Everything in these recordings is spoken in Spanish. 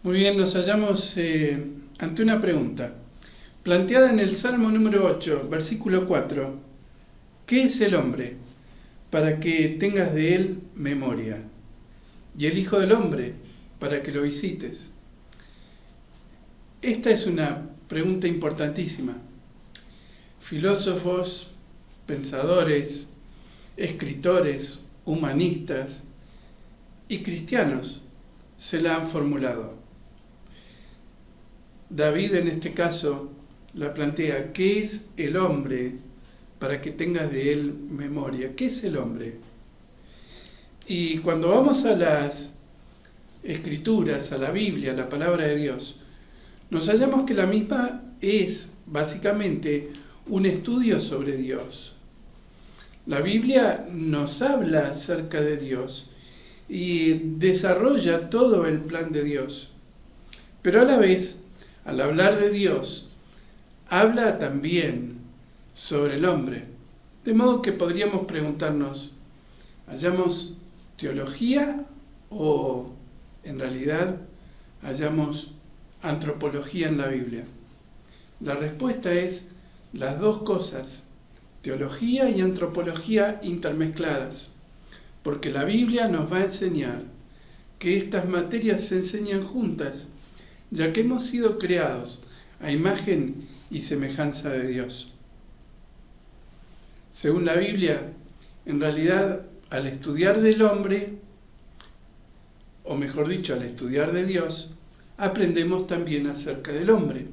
Muy bien, nos hallamos ante una pregunta, planteada en el Salmo número 8, versículo 4. ¿Qué es el hombre? Para que tengas de él memoria. Y el Hijo del Hombre, para que lo visites. Esta es una pregunta importantísima. Filósofos, pensadores, escritores, humanistas y cristianos se la han formulado. David en este caso la plantea: ¿qué es el hombre para que tengas de él memoria? ¿Qué es el hombre? Y cuando vamos a las escrituras, a la Biblia, a la palabra de Dios, nos hallamos que la misma es básicamente un estudio sobre Dios. La Biblia nos habla acerca de Dios y desarrolla todo el plan de Dios. Pero a la vez, al hablar de Dios, habla también sobre el hombre. De modo que podríamos preguntarnos, ¿hallamos teología o en realidad hallamos antropología en la Biblia? La respuesta es las dos cosas, teología y antropología intermezcladas, porque la Biblia nos va a enseñar que estas materias se enseñan juntas, ya que hemos sido creados a imagen y semejanza de Dios. Según la Biblia, en realidad, al estudiar del hombre, o mejor dicho, al estudiar de Dios, aprendemos también acerca del hombre.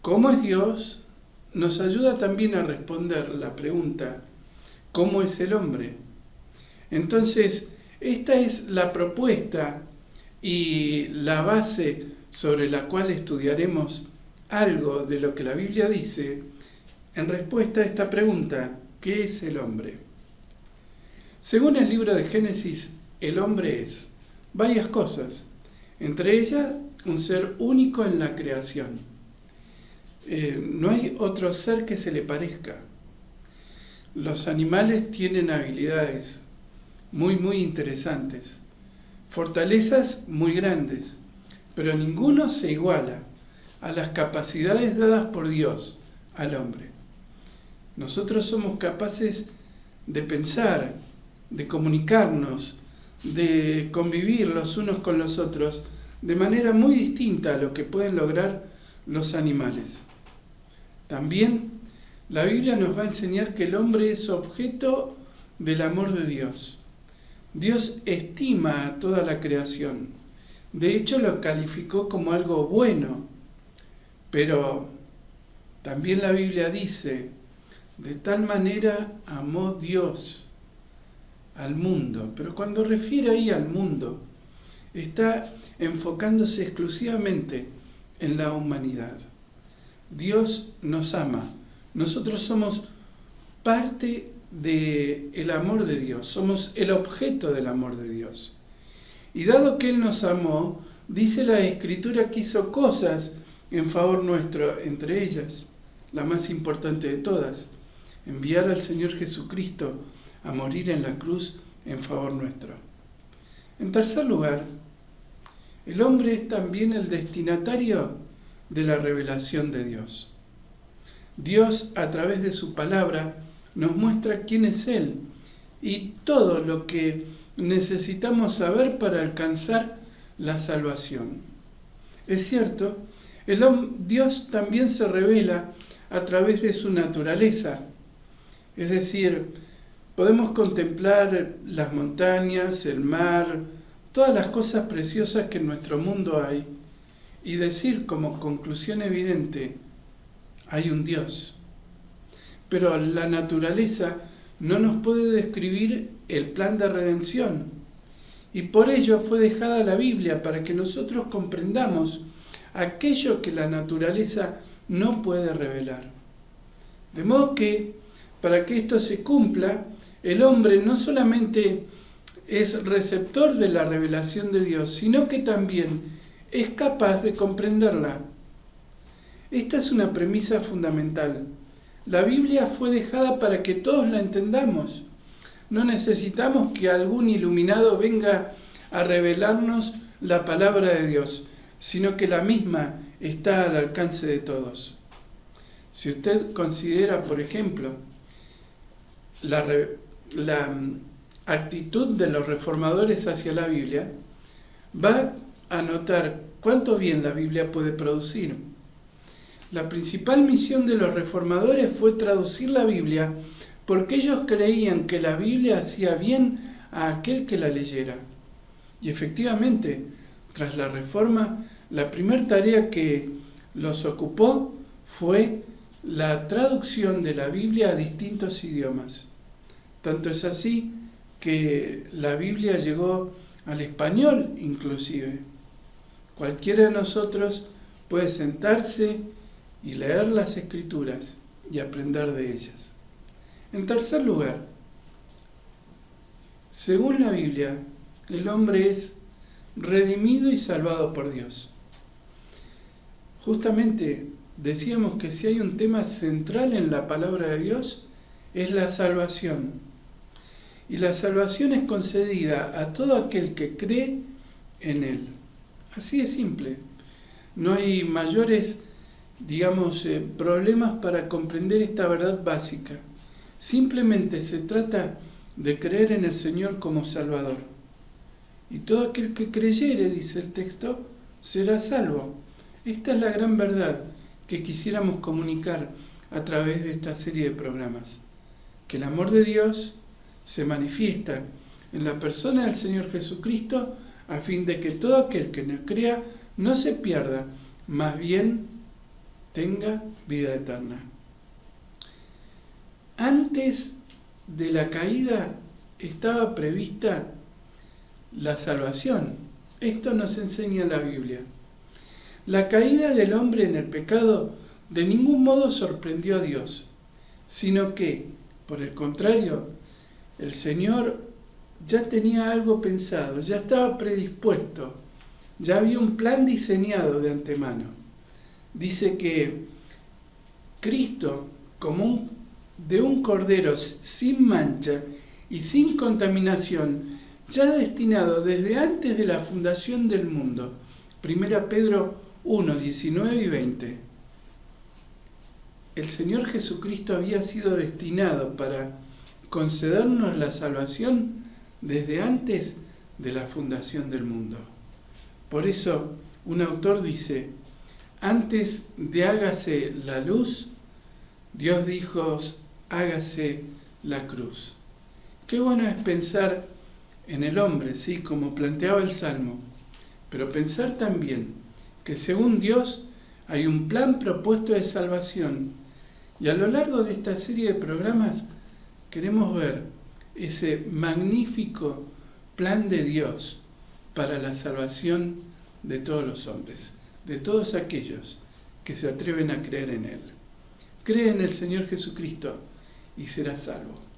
¿Cómo es Dios? Nos ayuda también a responder la pregunta, ¿cómo es el hombre? Entonces, esta es la propuesta y la base sobre la cual estudiaremos algo de lo que la Biblia dice en respuesta a esta pregunta, ¿qué es el hombre? Según el libro de Génesis, el hombre es varias cosas, entre ellas un ser único en la creación. No hay otro ser que se le parezca. Los animales tienen habilidades muy interesantes, fortalezas muy grandes, pero ninguno se iguala a las capacidades dadas por Dios al hombre. Nosotros somos capaces de pensar, de comunicarnos, de convivir los unos con los otros de manera muy distinta a lo que pueden lograr los animales. También la Biblia nos va a enseñar que el hombre es objeto del amor de Dios. Dios estima a toda la creación. De hecho, lo calificó como algo bueno. Pero también la Biblia dice, de tal manera amó Dios al mundo. Pero cuando refiere ahí al mundo, está enfocándose exclusivamente en la humanidad. Dios nos ama. Nosotros somos parte del amor de Dios, somos el objeto del amor de Dios. Y dado que Él nos amó, dice la Escritura que hizo cosas en favor nuestro, entre ellas, la más importante de todas, enviar al Señor Jesucristo a morir en la cruz en favor nuestro. En tercer lugar, el hombre es también el destinatario de la revelación de Dios. Dios, a través de su palabra, nos muestra quién es Él y todo lo que necesitamos saber para alcanzar la salvación. Es cierto, Dios también se revela a través de su naturaleza. Es decir, podemos contemplar las montañas, el mar, todas las cosas preciosas que en nuestro mundo hay y decir como conclusión evidente, hay un Dios. Pero la naturaleza no nos puede describir el plan de redención. Y por ello fue dejada la Biblia para que nosotros comprendamos aquello que la naturaleza no puede revelar. De modo que, para que esto se cumpla, el hombre no solamente es receptor de la revelación de Dios, sino que también es capaz de comprenderla. Esta es una premisa fundamental. La Biblia fue dejada para que todos la entendamos. No necesitamos que algún iluminado venga a revelarnos la palabra de Dios, sino que la misma está al alcance de todos. Si usted considera, por ejemplo, la actitud de los reformadores hacia la Biblia, va a notar cuánto bien la Biblia puede producir. La principal misión de los reformadores fue traducir la Biblia porque ellos creían que la Biblia hacía bien a aquel que la leyera. Y efectivamente, tras la Reforma, la primera tarea que los ocupó fue la traducción de la Biblia a distintos idiomas. Tanto es así que la Biblia llegó al español inclusive. Cualquiera de nosotros puede sentarse y leer las Escrituras y aprender de ellas. En tercer lugar, según la Biblia, el hombre es redimido y salvado por Dios. Justamente decíamos que si hay un tema central en la palabra de Dios, es la salvación. Y la salvación es concedida a todo aquel que cree en Él. Así de simple. No hay mayores, problemas para comprender esta verdad básica. Simplemente se trata de creer en el Señor como Salvador. Y todo aquel que creyere, dice el texto, será salvo. Esta es la gran verdad que quisiéramos comunicar a través de esta serie de programas. Que el amor de Dios se manifiesta en la persona del Señor Jesucristo a fin de que todo aquel que no crea no se pierda, más bien tenga vida eterna. Antes de la caída estaba prevista la salvación. Esto nos enseña la Biblia. La caída del hombre en el pecado de ningún modo sorprendió a Dios, sino que, por el contrario, el Señor ya tenía algo pensado, ya estaba predispuesto, ya había un plan diseñado de antemano. Dice que Cristo, como de un cordero sin mancha y sin contaminación, ya destinado desde antes de la fundación del mundo. 1 Pedro 1, 19 y 20. El Señor Jesucristo había sido destinado para concedernos la salvación desde antes de la fundación del mundo. Por eso, un autor dice, antes de hágase la luz, Dios dijo, hágase la cruz. Qué bueno es pensar en el hombre, sí, como planteaba el Salmo, pero pensar también que según Dios hay un plan propuesto de salvación, y a lo largo de esta serie de programas queremos ver ese magnífico plan de Dios para la salvación de todos los hombres, de todos aquellos que se atreven a creer en Él. Cree en el Señor Jesucristo y serás salvo.